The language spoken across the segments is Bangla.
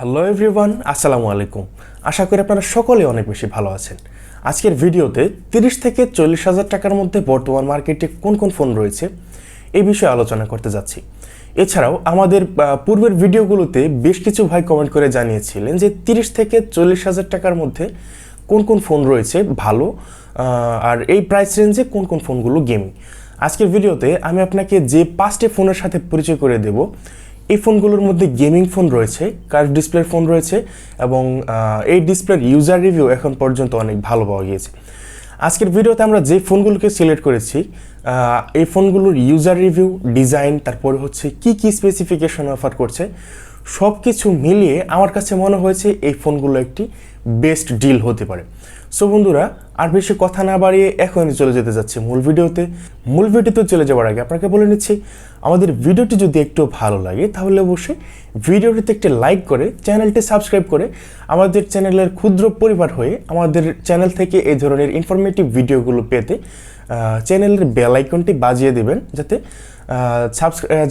হ্যালো এভরিওয়ান, আসসালামু আলাইকুম। আশা করি আপনারা সকলে অনেক বেশি ভালো আছেন। আজকের ভিডিওতে 30 থেকে 40 হাজার টাকার মধ্যে বর্তমান মার্কেটে কোন কোন ফোন রয়েছে এই বিষয়ে আলোচনা করতে যাচ্ছি। এছাড়াও আমাদের পূর্বের ভিডিওগুলোতে বেশ কিছু ভাই কমেন্ট করে জানিয়েছিলেন যে 30 থেকে 40 হাজার টাকার মধ্যে কোন কোন ফোন রয়েছে ভালো, আর এই প্রাইস রেঞ্জে কোন কোন ফোনগুলো গেমিং। আজকের ভিডিওতে আমি আপনাকে যে 5টি ফোনের সাথে পরিচয় করে দেব। এই ফোনগুলোর মধ্যে গেমিং ফোন রয়েছে, কার্ভ ডিসপ্লের ফোন রয়েছে এবং এই ডিসপ্লের ইউজার রিভিউ এখন পর্যন্ত অনেক ভালো পাওয়া গিয়েছে। আজকের ভিডিওতে আমরা যে ফোনগুলোকে সিলেক্ট করেছি এই ফোনগুলোর ইউজার রিভিউ, ডিজাইন, তারপরে হচ্ছে কি কি স্পেসিফিকেশন অফার করছে, সব কিছু মিলিয়ে আমার কাছে মনে হয়েছে এই ফোনগুলো একটি বেস্ট ডিল হতে পারে। সো বন্ধুরা, আর বেশি কথা না বাড়িয়ে এখনই চলে যেতে যাচ্ছে মূল ভিডিওতে চলে যাওয়ার আগে আপনাকে বলে নিচ্ছি, আমাদের ভিডিওটি যদি একটু ভালো লাগে তাহলে অবশ্যই ভিডিওটিতে একটি লাইক করে চ্যানেলটি সাবস্ক্রাইব করে আমাদের চ্যানেলের ক্ষুদ্র পরিবার হয়ে আমাদের চ্যানেল থেকে এই ধরনের ইনফরমেটিভ ভিডিওগুলো পেতে চ্যানেলের বেল আইকনটি বাজিয়ে দেবেন,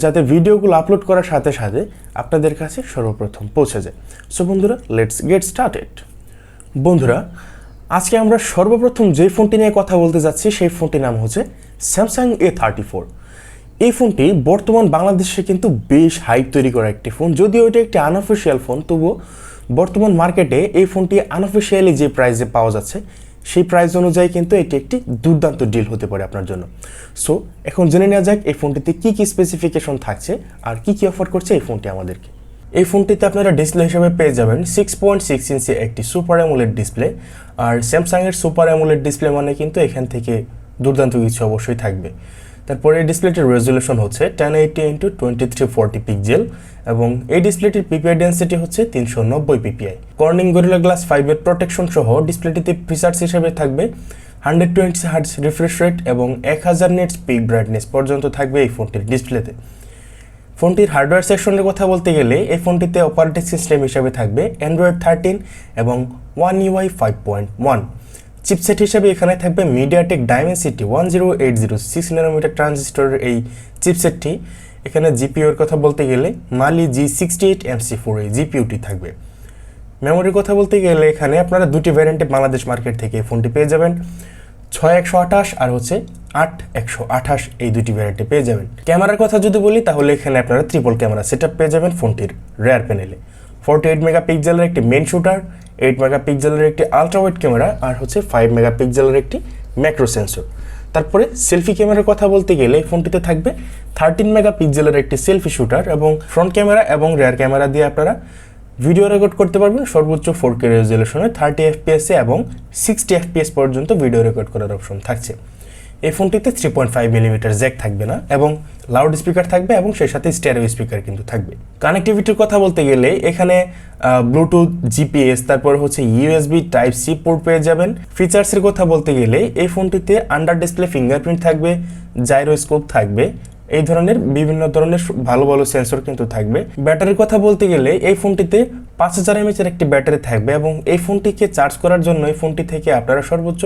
যাতে ভিডিওগুলো আপলোড করার সাথে সাথে আপনাদের কাছে সর্বপ্রথম পৌঁছে যায়। সো বন্ধুরা, লেটস গেট স্টার্টেড। বন্ধুরা, আজকে আমরা সর্বপ্রথম যে ফোনটি নিয়ে কথা বলতে যাচ্ছি সেই ফোনটির নাম হচ্ছে স্যামসাং A34। এই ফোনটি বর্তমান বাংলাদেশে কিন্তু বেশ হাইপ তৈরি করা একটি ফোন। যদিও এটা একটি আনঅফিসিয়াল ফোন, তবুও বর্তমান মার্কেটে এই ফোনটি আনঅফিসিয়ালি যে প্রাইসে পাওয়া যাচ্ছে সেই প্রাইস অনুযায়ী কিন্তু এটি একটি দুর্দান্ত ডিল হতে পারে আপনার জন্য। সো এখন জেনে নেওয়া যাক এই ফোনটিতে কী কী স্পেসিফিকেশন থাকছে আর কী কী অফার করছে এই ফোনটি আমাদেরকে। এই ফোনটিতে আপনারা ডিসপ্লে হিসেবে পেয়ে যাবেন 6.6 ইঞ্চি একটি সুপার অ্যামোলেড ডিসপ্লে। আর স্যামসাংয়ের সুপার অ্যামোলেড ডিসপ্লে মানে কিন্তু এখান থেকে দুর্দান্ত কিছু অবশ্যই থাকবে। তারপরে এই ডিসপ্লেটির রেজুলেশন হচ্ছে 1080x2340 পিক্সেল এবং এই ডিসপ্লেটির পিপিআই ডেন্সিটি হচ্ছে 390 পিপিআই। কর্নিং গরিলা গ্লাস 5-এর প্রোটেকশন সহ ডিসপ্লেটিতে ফিচার্স হিসেবে থাকবে 120 হার্টজ রিফ্রেশ রেট এবং 1000 নিটস পিক ব্রাইটনেস পর্যন্ত থাকবে এই ফোনটির ডিসপ্লেতে। ফোনটির হার্ডওয়্যার সেকশনের কথা বলতে গেলে এই ফোনটিতে অপারেটিং সিস্টেম হিসেবে থাকবে অ্যান্ড্রয়েড 13 এবং One UI 5.1। চিপসেট হিসেবে এখানে থাকবে মিডিয়াটেক ডাইমেনসিটি 10806 ন্যানোমিটার ট্রানজিস্টরের এই চিপসেটটি। এখানে জিপিইউর কথা বলতে গেলে মালি G68MC4 এই জিপিইউটি থাকবে। মেমোরির কথা বলতে গেলে এখানে আপনারা দুটি ভ্যারিয়েন্টে বাংলাদেশ মার্কেট থেকে এই ফোনটি পেয়ে যাবেন, 6128 আর হচ্ছে 8128 এই দুটি ভ্যারিয়েন্টে পেয়ে যাবেন। ক্যামেরার কথা যদি বলি তাহলে এখানে আপনারা ট্রিপল ক্যামেরা সেটআপ পেয়ে যাবেন ফোনটির রেয়ার প্যানেলে। 48 মেগাপিক্সেলের একটি মেইন শুটার, 8 মেগাপিক্সেলের একটি আলট্রা ওয়াইড ক্যামেরা আর হচ্ছে 5 মেগাপিক্সেলের একটি ম্যাক্রো সেন্সর। তারপরে সেলফি ক্যামেরার কথা বলতে গেলে এই ফোনটিতে থাকবে 13 মেগাপিক্সেলের একটি সেলফি শুটার এবং ফ্রন্ট ক্যামেরা এবং রেয়ার ক্যামেরা দিয়ে আপনারা ভিডিও রেকর্ড করতে পারবেন সর্বোচ্চ 4K রেজুলেশনে 30 FPS এবং 60 FPS পর্যন্ত ভিডিও রেকর্ড করার অপশন থাকছে। এই ফোনটিতে 3.5 মিলিমিটার জ্যাক থাকবে না এবং লাউড স্পিকার থাকবে এবং সেই সাথে স্টেরিও স্পিকার কিন্তু থাকবে। কানেক্টিভিটির কথা বলতে গেলে এখানে ব্লুটুথ, জিপিএস, তারপর হচ্ছে USB Type-C পোর্ট পেয়ে যাবেন। ফিচার্সের কথা বলতে গেলে এই ফোনটিতে আন্ডার ডিসপ্লে ফিঙ্গারপ্রিন্ট থাকবে, জাইরোস্কোপ থাকবে, এই ধরনের বিভিন্ন ধরনের ভালো ভালো সেন্সর কিন্তু থাকবে। ব্যাটারির কথা বলতে গেলে এই ফোনটিতে 5000 mAh একটি ব্যাটারি থাকবে এবং এই ফোনটিকে চার্জ করার জন্য এই ফোনটি থেকে আপনারা সর্বোচ্চ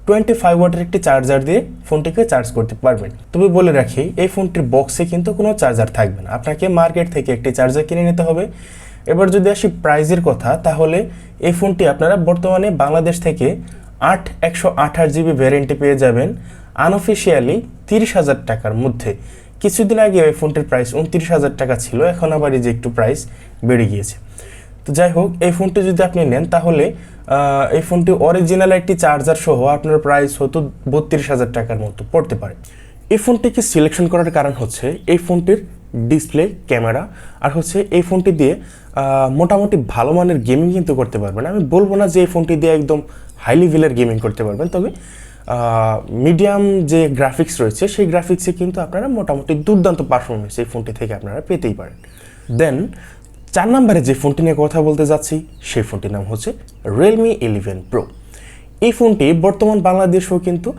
25 ওয়াটের একটি চার্জার দিয়ে ফোনটিকে চার্জ করতে পারবেন। তবে বলে রাখি, এই ফোনটির বক্সে কিন্তু কোনো চার্জার থাকবে না, আপনাকে মার্কেট থেকে একটি চার্জার কিনে নিতে হবে। এবার যদি আসি প্রাইজের কথা, তাহলে এই ফোনটি আপনারা বর্তমানে বাংলাদেশ থেকে 128 জিবি ভ্যারিয়েন্টে পেয়ে যাবেন আনঅফিসিয়ালি 30,000 টাকার মধ্যে। কিছুদিন আগে এই ফোনটির প্রাইস 29,000 টাকা ছিল, এখন আবার এই যে একটু প্রাইস বেড়ে গিয়েছে। তো যাই হোক, এই ফোনটি যদি আপনি নেন তাহলে এই ফোনটি অরিজিনাল একটি চার্জার সহ আপনার প্রাইস হয়তো 32,000 টাকার মতো পড়তে পারে। এই ফোনটিকে সিলেকশন করার কারণ হচ্ছে এই ফোনটির ডিসপ্লে, ক্যামেরা আর হচ্ছে এই ফোনটি দিয়ে মোটামুটি ভালো মানের গেমিং কিন্তু করতে পারবেন। আমি বলবো না যে এই ফোনটি দিয়ে একদম হাই লেভেলের গেমিং করতে পারবেন, তবে মিডিয়াম যে গ্রাফিক্স রয়েছে সেই গ্রাফিক্সে কিন্তু আপনারা মোটামুটি দুর্দান্ত পারফরমেন্স এই ফোনটি থেকে আপনারা পেতেই পারেন। দেন 4 নম্বরে যে ফোনটি নিয়ে কথা বলতে যাচ্ছি সেই ফোনটির নাম হচ্ছে realme 11 Pro। এই ফোনটি বর্তমান বাংলাদেশেও কিন্তু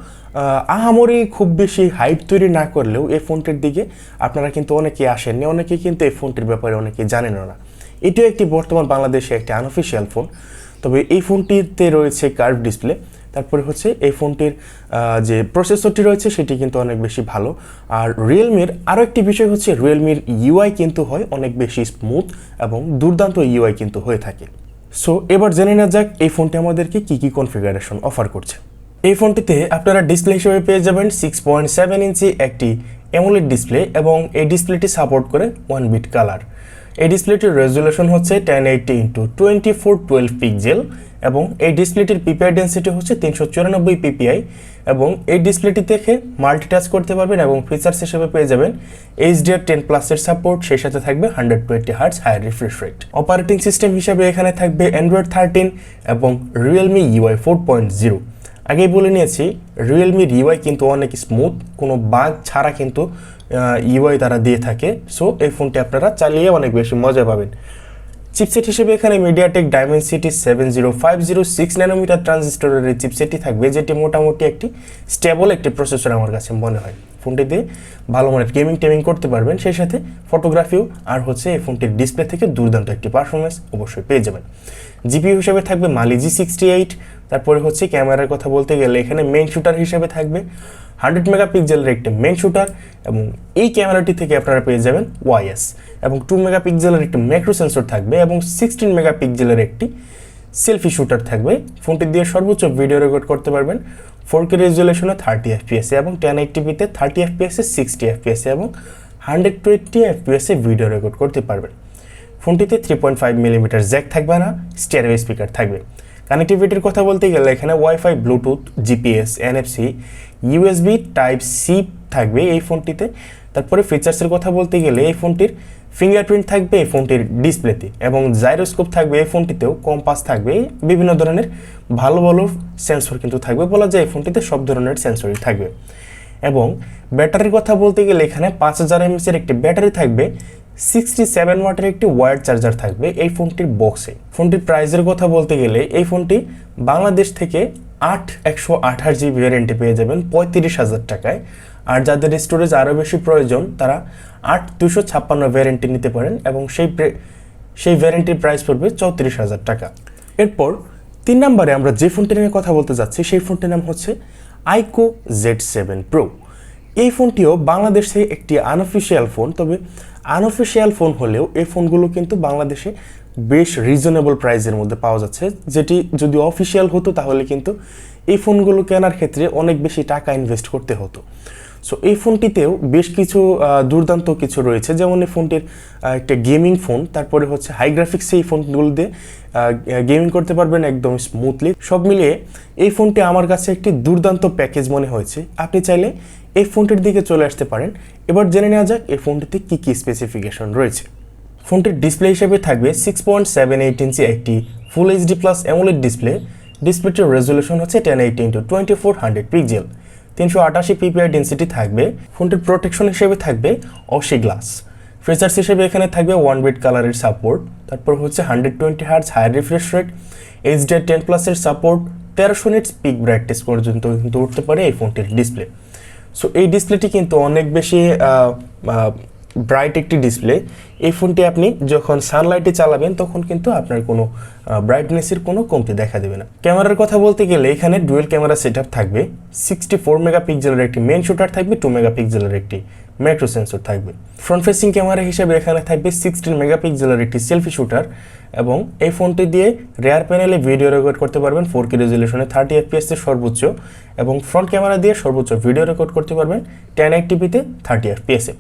আহামরি খুব বেশি হাইপ তৈরি না করলেও এই ফোনটির দিকে আপনারা কিন্তু অনেকেই আসেননি, অনেকেই কিন্তু এই ফোনটির ব্যাপারে অনেকেই জানেন না। এটিও একটি বর্তমান বাংলাদেশে একটি আনঅফিসিয়াল ফোন, তবে এই ফোনটিতে রয়েছে কার্ভ ডিসপ্লে, তারপরে হচ্ছে এই ফোনটির যে প্রসেসরটি রয়েছে সেটি কিন্তু অনেক বেশি ভালো। আর রিয়েলমির আরও একটি বিষয় হচ্ছে রিয়েলমির ইউআই কিন্তু হয় অনেক বেশি স্মুথ এবং দুর্দান্ত ইউআই কিন্তু হয়ে থাকে। সো এবার জেনে নেওয়া যাক এই ফোনটি আমাদেরকে কী কী কনফিগারেশন অফার করছে। এই ফোনটিতে আপনারা ডিসপ্লে হিসেবে পেয়ে যাবেন 6.7 ইঞ্চি একটি অ্যামোলেড ডিসপ্লে এবং এই ডিসপ্লেটি সাপোর্ট করে 1 বিট কালার। এই ডিসপ্লেটির রেজুলেশন হচ্ছে 1080x2412 পিক্সেল এবং এই ডিসপ্লেটির পিপিআই ডেন্সিটি হচ্ছে 394 পিপিআই এবং এই ডিসপ্লেটি দেখে মাল্টিটাচ করতে পারবেন এবং ফিচার্স হিসেবে পেয়ে যাবেন HDR10+-এর সাপোর্ট, সেই সাথে থাকবে 120 hertz high refresh rate. Operating system হিসেবে এখানে থাকবে অ্যান্ড্রয়েড 13 এবং রিয়েলমি ইউআই 4.0। আগেই বলে নিয়েছি রিয়েলমির ইউআই কিন্তু অনেক স্মুথ, কোনো বাগ ছাড়া কিন্তু ইউআই তারা দিয়ে থাকে। সো এই ফোনটি আপনারা চালিয়ে অনেক বেশি মজা পাবেন। চিপসেট হিসেবে এখানে মিডিয়াটেক ডাইমেনসিটি 70506 ন্যানোমিটার ট্রানজিস্টরের এই চিপসেটটি থাকবে, যেটি মোটামুটি একটি স্টেবল একটি প্রসেসর আমার কাছে মনে হয়। ফোনটিতে ভালো মানের গেমিং করতে পারবেন, সেই সাথে ফটোগ্রাফিও আর হচ্ছে এই ফোনটির ডিসপ্লে থেকে দুর্দান্ত একটি পারফরমেন্স অবশ্যই পেয়ে যাবেন। জিপিইউ হিসেবে থাকবে মালি G68। তারপরে হচ্ছে ক্যামেরার কথা বলতে গেলে এখানে মেইন শুটার হিসেবে থাকবে 100 মেগাপিক্সেলের একটি মেইন শুটার এবং এই ক্যামেরাটি থেকে আপনারা পেয়ে যাবেন ওয়াইএস এবং 2 মেগাপিক্সেলের একটি ম্যাক্রো সেন্সর থাকবে এবং 16 মেগাপিক্সেলের একটি সেলফি শুটার থাকবে। ফোনটি দিয়ে সর্বোচ্চ ভিডিও রেকর্ড করতে পারবেন 4K রেজুলেশনে 30 FPS এবং 1080p-তে 30 FPS, 60 FPS এবং 120 FPS ভিডিও রেকর্ড করতে পারবেন। ফোনটিতে 3.5 মিলিমিটার জ্যাক থাকবে না, স্টেরিও স্পিকার থাকবে। কানেক্টিভিটির কথা বলতে গেলে এখানে WiFi, Bluetooth, GPS, NFC, USB type C থাকবে এই ফোনটিতে। তারপরে ফিচার্সের কথা বলতে গেলে এই ফোনটির ফিঙ্গারপ্রিন্ট থাকবে এই ফোনটির ডিসপ্লেতে এবং জাইরোস্কোপ থাকবে এই ফোনটিতেও, কম্পাস থাকবে, বিভিন্ন ধরনের ভালো ভালো সেন্সর কিন্তু থাকবে। বলা যায় এই ফোনটিতে সব ধরনের সেন্সরই থাকবে। এবং ব্যাটারির কথা বলতে গেলে এখানে 5000 mAh একটি ব্যাটারি থাকবে, 67 ওয়াটের একটি ওয়্যার্ড চার্জার থাকবে এই ফোনটির বক্সে। ফোনটির প্রাইসের কথা বলতে গেলে এই ফোনটি বাংলাদেশ থেকে 128GB ভ্যারিয়েন্টে পেয়ে যাবেন 35,000 টাকায়। আর যাদের স্টোরেজ আরও বেশি প্রয়োজন তারা 8256 ভ্যারিয়েন্টটি নিতে পারেন এবং সেই ভ্যারিয়েন্টির প্রাইস পড়বে 34,000 টাকা। এরপর 3 নম্বরে আমরা যে ফোনটি নিয়ে কথা বলতে যাচ্ছি সেই ফোনটির নাম হচ্ছে iqoo Z7 Pro। এই ফোনটিও বাংলাদেশে একটি আনঅফিসিয়াল ফোন, তবে আনঅফিসিয়াল ফোন হলেও এই ফোনগুলো কিন্তু বাংলাদেশে বেশ রিজনেবল প্রাইসের মধ্যে পাওয়া যাচ্ছে, যেটি যদি অফিসিয়াল হতো তাহলে কিন্তু এই ফোনগুলো কেনার ক্ষেত্রে অনেক বেশি টাকা ইনভেস্ট করতে হতো। সো এই ফোনটিতেও বেশ কিছু দুর্দান্ত কিছু রয়েছে, যেমন এই ফোনটির একটা গেমিং ফোন, তারপরে হচ্ছে হাই গ্রাফিক্স এই ফোনগুলো দিয়ে গেমিং করতে পারবেন একদম স্মুথলি। সব মিলিয়ে এই ফোনটি আমার কাছে একটি দুর্দান্ত প্যাকেজ মনে হয়েছে। আপনি চাইলে এই ফোনটির দিকে চলে আসতে পারেন। এবার জেনে নেওয়া যাক এই ফোনটিতে কী কী স্পেসিফিকেশন রয়েছে। ফোনটির ডিসপ্লে হিসেবে থাকবে 6.78 ইঞ্চি একটি full HD plus AMOLED display. ডিসপ্লেটির রেজুলেশন হচ্ছে 1080x2400 পিক্সেল, 388 পিপিআই ডেন্সিটি থাকবে। ফোনটির প্রোটেকশন হিসেবে থাকবে অসি গ্লাস। ফিচার্স হিসেবে এখানে থাকবে 1 বিট কালারের সাপোর্ট, তারপর হচ্ছে 120 হার্টজ হাই রিফ্রেশ রেট, HDR10+-এর সাপোর্ট, 1300 নিটস পিক ব্রাইটনেস পর্যন্ত কিন্তু উঠতে পারে এই ফোনটির ডিসপ্লে। সো এই ডিসপ্লেটি কিন্তু অনেক বেশি ব্রাইট একটি ডিসপ্লে। এই ফোনটি আপনি যখন সানলাইটে চালাবেন তখন কিন্তু আপনার কোনো ব্রাইটনেসের কোনো কমতি দেখা দেবে না। ক্যামেরার কথা বলতে গেলে এখানে ডুয়েল ক্যামেরা সেটআপ থাকবে, 64 মেগাপিক্সেলের একটি মেইন শুটার থাকবে, 2 মেগাপিক্সেলের একটি ম্যাক্রো সেন্সর থাকবে। ফ্রন্ট ফেসিং ক্যামেরা হিসেবে এখানে থাকবে 16 মেগাপিক্সেলের একটি সেলফি শুটার এবং এই ফোনটি দিয়ে রেয়ার প্যানেলে ভিডিও রেকর্ড করতে পারবেন 4K রেজুলেশনে 30 FPS এর সর্বোচ্চ এবং ফ্রন্ট ক্যামেরা দিয়ে সর্বোচ্চ ভিডিও রেকর্ড করতে পারবেন 1080p-তে 30 FPS-এ।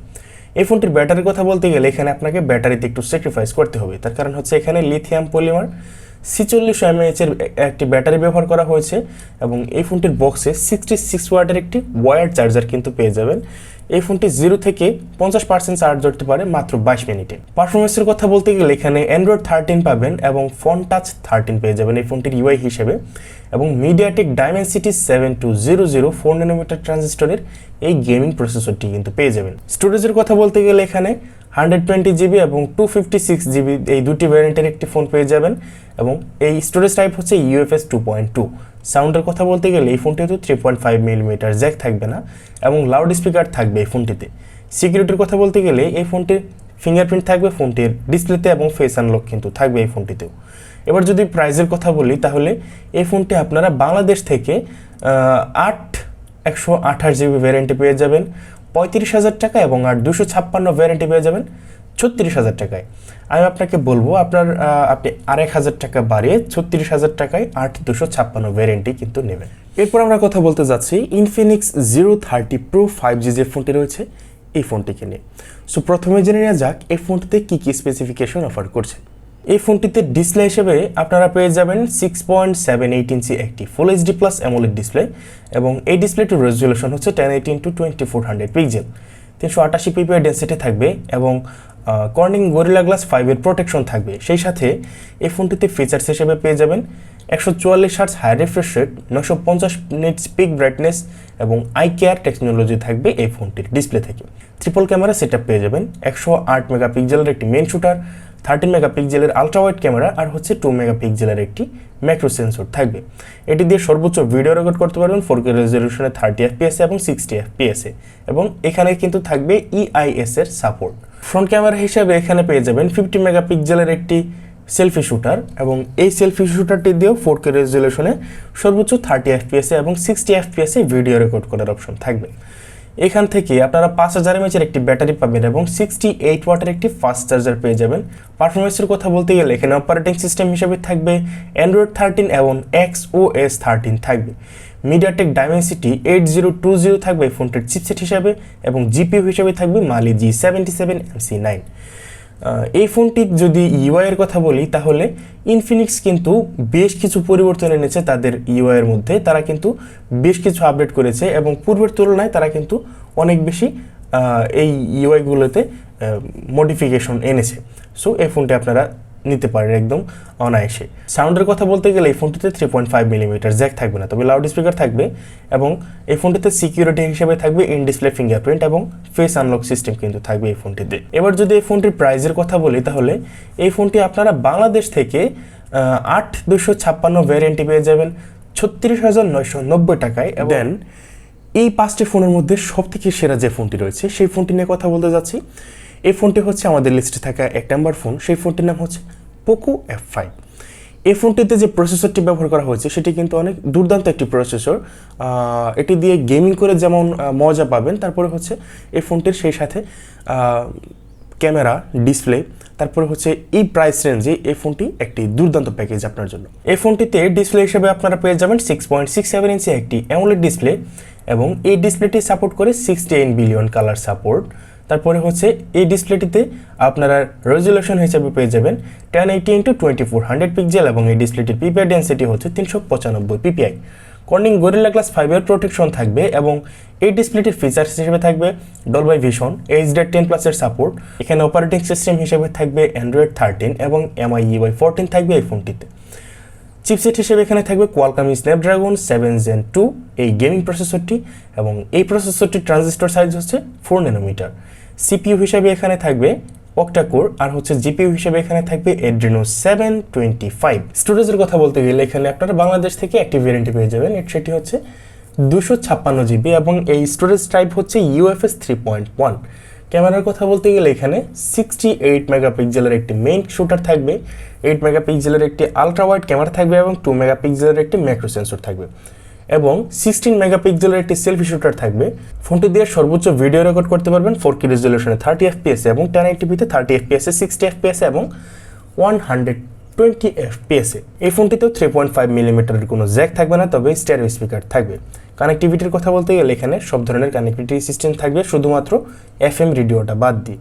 এই ফোনটির ব্যাটারির কথা বলতে গেলে এখানে আপনাকে ব্যাটারিতে একটু স্যাক্রিফাইস করতে হবে, তার কারণ হচ্ছে এখানে লিথিয়াম পলিমার 4600 mAh-এর একটি ব্যাটারি ব্যবহার করা হয়েছে এবং এই ফোনটির বক্সে 66 ওয়াটের একটি ওয়্যার্ড চার্জার কিন্তু পেয়ে যাবেন। এই ফোনটি 0 থেকে 50% চার্জ ধরতে পারে মাত্র 22 মিনিটে। পারফরমেন্সের কথা বলতে গেলে এখানে অ্যান্ড্রয়েড 13 পাবেন এবং ফোন টাচ 13 পেয়ে যাবেন এই ফোনটির ইউআই হিসেবে এবং মিডিয়াটেক ডাইমেনসিটি 7200 4 ন্যানোমিটার ট্রানজিস্টরের এই গেমিং প্রসেসরটি কিন্তু পেয়ে যাবেন। স্টোরেজের কথা বলতে গেলে এখানে 120GB এবং 256GB এই দুটি ভ্যারিয়েন্টের একটি ফোন পেয়ে যাবেন এবং এই স্টোরেজ টাইপ হচ্ছে UFS 2.2। সাউন্ডের কথা বলতে গেলে এই ফোনটিতে 3.5 মিলিমিটার জ্যাক থাকবে না এবং লাউড স্পিকার থাকবে এই ফোনটিতে। সিকিউরিটির কথা বলতে গেলে এই ফোনটির ফিঙ্গারপ্রিন্ট থাকবে ফোনটির ডিসপ্লেতে এবং ফেস আনলক কিন্তু থাকবে এই ফোনটিতেও। এবার যদি প্রাইসের কথা বলি তাহলে এই ফোনটি আপনারা বাংলাদেশ থেকে 128GB ভ্যারিয়েন্টে পেয়ে যাবেন 35,000 টাকা এবং 256 ভ্যারিয়েন্টে পেয়ে যাবেন 36,000 টাকায়। আমি আপনাকে বলবো আপনি 1,000 টাকা বাড়িয়ে 36,000 টাকায় 256 ভ্যারিয়েন্টই কিন্তু নেবেন। এরপর আমরা কথা বলতে যাচ্ছি ইনফিনিক্স 030 Pro 5G যে ফোনটি রয়েছে এই ফোনটিকে নিয়ে। সো প্রথমে জেনে নেওয়া যাক এই ফোনটিতে কী কী স্পেসিফিকেশন অফার করছে। এই ফোনটিতে ডিসপ্লে হিসেবে আপনারা পেয়ে যাবেন 6.78 ইঞ্চি একটি full HD plus AMOLED display এবং এই ডিসপ্লেটির রেজুলেশন হচ্ছে 1080x2400 পিক্সেল, 388 পিপিআই ডেন্সিটি থাকবে এবং কর্নিং গরিলা গ্লাস 5 এর প্রোটেকশন থাকবে। সেই সাথে এই ফোনটিতে ফিচার্স হিসেবে পেয়ে যাবেন 144 hertz high refresh rate, 950 nits peak brightness এবং আই কেয়ার টেকনোলজি থাকবে এই ফোনটির ডিসপ্লে থেকে। ট্রিপল ক্যামেরা সেটআপ পেয়ে যাবেন, 108 মেগাপিক্সেলের একটি মেইন শুটার, 13 মেগাপিক্সেলের আলট্রা ওয়াইড ক্যামেরা আর 2 মেগাপিক্সেলের একটি ম্যাক্রো সেন্সর থাকবে। এটি দিয়ে সর্বোচ্চ ভিডিও রেকর্ড করতে পারবেন 4K রেজলিউশনে 30 FPS এবং 60 FPS এবং এখানে কিন্তু থাকবে EIS এর সাপোর্ট। ফ্রন্ট ক্যামেরা হিসেবে এখানে পেয়ে যাবেন 50 মেগাপিক্সেলের একটি সেলফি শুটার এবং এই সেলফি শুটারটি দিয়েও 4K রেজলিউশনে সর্বোচ্চ 30 FPS এবং 60 FPS ভিডিও রেকর্ড করার অপশন থাকবে। এখান থেকে আপনারা 5000 mAh একটি ব্যাটারি পাবেন এবং 68 ওয়াটের একটি ফাস্ট চার্জার পেয়ে যাবেন। পারফরমেন্সের কথা বলতে গেলে এখানে অপারেটিং সিস্টেম হিসেবে থাকবে Android 13 এবং XOS 13 থাকবে। মিডিয়াটেক ডাইমেনসিটি 8020 থাকবে এই ফোনটির চিপসেট হিসাবে এবং জিপিইউ হিসেবে থাকবে মালি G77MC9। এই ফোনটির যদি ইউআই এর কথা বলি তাহলে ইনফিনিক্স কিন্তু বেশ কিছু পরিবর্তন এনেছে তাদের ইউআই এর মধ্যে। তারা কিন্তু বেশ কিছু আপডেট করেছে এবং পূর্বের তুলনায় তারা কিন্তু অনেক বেশি এই ইউআইগুলোতে মডিফিকেশন এনেছে। সো এই ফোনটি আপনারা নিতে পারেন একদম অনায়াসে। সাউন্ডের কথা বলতে গেলে এই ফোনটিতে 3.5 মিলিমিটার জ্যাক থাকবে না, তবে লাউড স্পিকার থাকবে এবং এই ফোনটিতে সিকিউরিটি হিসেবে থাকবে ইন ডিসপ্লে ফিঙ্গারপ্রিন্ট এবং ফেস আনলক সিস্টেম কিন্তু থাকবে এই ফোনটিতে। এবার যদি এই ফোনটির প্রাইসের কথা বলি তাহলে এই ফোনটি আপনারা বাংলাদেশ থেকে 8256 ভ্যারিয়েন্টে পেয়ে যাবেন 36,990 টাকায়। দেন এই 5টি ফোনের মধ্যে সবথেকে সেরা যে ফোনটি রয়েছে সেই ফোনটি নিয়ে কথা বলতে যাচ্ছি। এই ফোনটি হচ্ছে আমাদের লিস্টে থাকা 1 নম্বর ফোন, সেই ফোনটির নাম হচ্ছে পোকো F5। এই ফোনটিতে যে প্রসেসরটি ব্যবহার করা হয়েছে সেটি কিন্তু অনেক দুর্দান্ত একটি প্রসেসর। এটি দিয়ে গেমিং করে যেমন মজা পাবেন, তারপরে হচ্ছে এই ফোনটির সেই সাথে ক্যামেরা, ডিসপ্লে, তারপরে হচ্ছে এই প্রাইস রেঞ্জে এই ফোনটি একটি দুর্দান্ত প্যাকেজ আপনার জন্য। এই ফোনটিতে ডিসপ্লে হিসেবে আপনারা পেয়ে যাবেন 6.67 ইঞ্চি একটি অ্যামোলেড ডিসপ্লে এবং এই ডিসপ্লেটি সাপোর্ট করে 69 বিলিয়ন কালার সাপোর্ট। তারপরে হচ্ছে এই ডিসপ্লেটিতে আপনারা রেজলিউশন হিসেবে পেয়ে যাবেন 1080x2400 পিক্সেল এবং এই ডিসপ্লেটির পিপিআই ডেন্সিটি হচ্ছে 395 পিপিআই। কর্নিং গরিলা গ্লাস 5 এর প্রোটেকশন থাকবে এবং এই ডিসপ্লেটির ফিচার্স হিসেবে থাকবে ডলবাই ভিশন, HDR10+ এর সাপোর্ট। এখানে অপারেটিং সিস্টেম হিসেবে থাকবে Android 13 এবং MIUI 14 থাকবে এই ফোনটিতে। চিপসেট হিসেবে এখানে থাকবে কোয়ালকম স্ন্যাপড্রাগন 7 Gen 2 এই গেমিং প্রসেসরটি এবং এই প্রসেসরটির ট্রানজিস্টর সাইজ হচ্ছে 4 ন্যানোমিটার। সিপিইউ হিসেবে এখানে থাকবে অক্টাকোর আর হচ্ছে জিপিইউ হিসেবে এখানে থাকবে Adreno 725। স্টোরেজের কথা বলতে গেলে এখানে আপনারা বাংলাদেশ থেকে একটি ভ্যারিয়েন্ট পেয়ে যাবেন, সেটি হচ্ছে 256GB এবং এই স্টোরেজ টাইপ হচ্ছে UFS 3.1। ক্যামেরার কথা বলতে গেলে এখানে 68 মেগাপিক্সেলের একটি মেইন শুটার থাকবে, 8 মেগাপিক্সেলের একটি আলট্রা ওয়াইড ক্যামেরা থাকবে এবং 2 মেগাপিক্সেলের একটি ম্যাক্রো সেন্সর থাকবে এবং 16 মেগাপিক্সেলের একটি সেলফি শুটার থাকবে। ফোনটি দিয়ে সর্বোচ্চ ভিডিও রেকর্ড করতে পারবেন 4K রেজলিউশনে 30 FPS এবং 1080p-তে 30 FPS, 60 FPS এবং 120 FPS। এই ফোনটিতেও 3.5 মিলিমিটারের কোনো জ্যাক থাকবে না, তবে স্টেরিও স্পিকার থাকবে। কানেক্টিভিটির কথা বলতে গেলে এখানে সব ধরনের কানেক্টিভিটি সিস্টেম থাকবে, শুধুমাত্র FM রেডিওটা বাদ দিয়ে।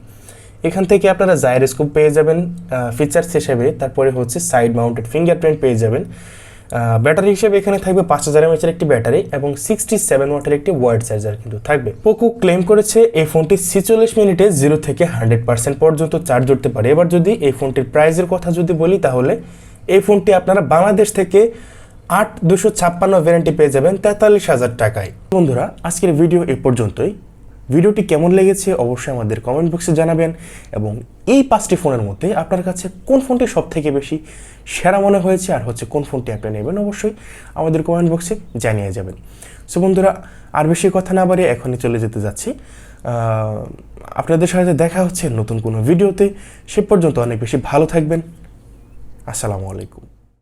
এখান থেকে আপনারা জাইরোস্কোপ পেয়ে যাবেন ফিচার্স হিসেবে, তারপরে হচ্ছে সাইড মাউন্টেড ফিঙ্গারপ্রিন্ট পেয়ে যাবেন। ব্যাটারি হিসেবে এখানে থাকবে 5000 mAh একটি ব্যাটারি এবং 67 ওয়াটের একটি ওয়াইড চার্জার কিন্তু থাকবে। পোকো ক্লেম করেছে এই ফোনটি 46 মিনিটে 0 থেকে 100% পর্যন্ত চার্জ করতে পারে। এবার যদি এই ফোনটির প্রাইসের কথা যদি বলি তাহলে এই ফোনটি আপনারা বাংলাদেশ থেকে 8256 ভ্যারিয়েন্টে পেয়ে যাবেন 43,000 টাকায়। বন্ধুরা, আজকের ভিডিও এই পর্যন্তই। ভিডিওটি কেমন লেগেছে অবশ্যই আমাদের কমেন্ট বক্সে জানাবেন এবং এই 5টি ফোনের মধ্যে আপনার কাছে কোন ফোনটি সবথেকে বেশি সেরা মনে হয়েছে আর হচ্ছে কোন ফোনটি আপনি নেবেন অবশ্যই আমাদের কমেন্ট বক্সে জানিয়ে যাবেন। সো বন্ধুরা, আর বেশি কথা না বাড়িয়ে এখনই চলে যেতে যাচ্ছি আপনাদের সাথে দেখা হচ্ছে নতুন কোনো ভিডিওতে। সে পর্যন্ত অনেক বেশি ভালো থাকবেন। আসসালামু আলাইকুম।